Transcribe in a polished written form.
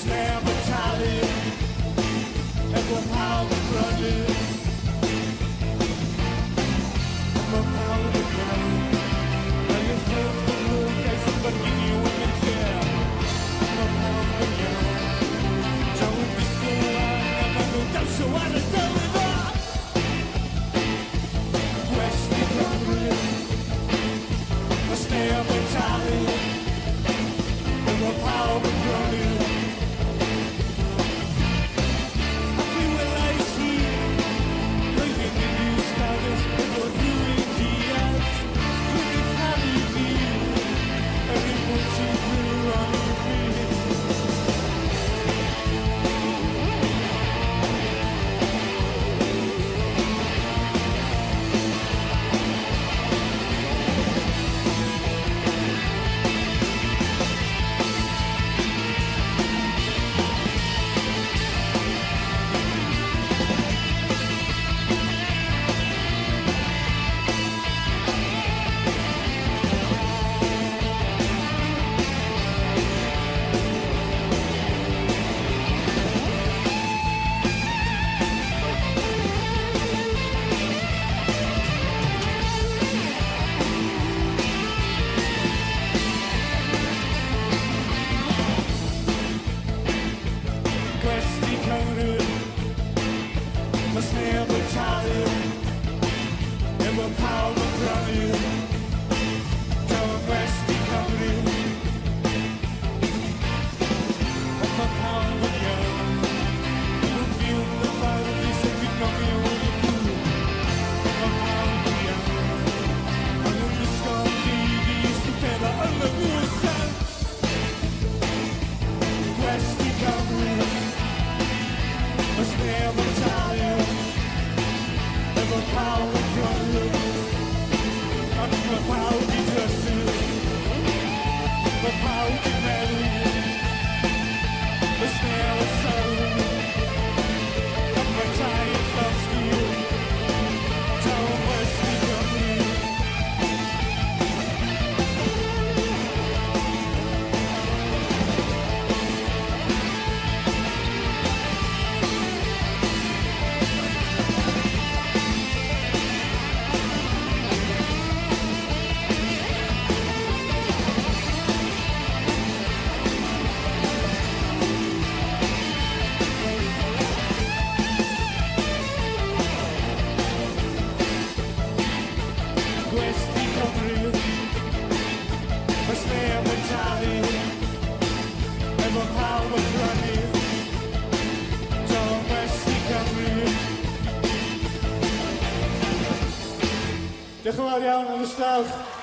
snare battalion, and we'll power the running. We'll power the running. Now you put the blue case and begin you in the chair. We'll power the running. Don't be school, I'm never going to show what to do with us. West Republic, a snare battalion, and we'll power the running. A snare battalion, and we'll power from you. Come West Company, and we'll power with you. We'll feel the fire, we said we know you will be cool. We'll power with you. And when the skull DVs together on the blue sun. West Company, a snare battalion. The power from you, and the power to trust you, the power to marry you, the smell of soul, and the tired lost you, don't West Company. Diolch yn fawr iawn am y staff.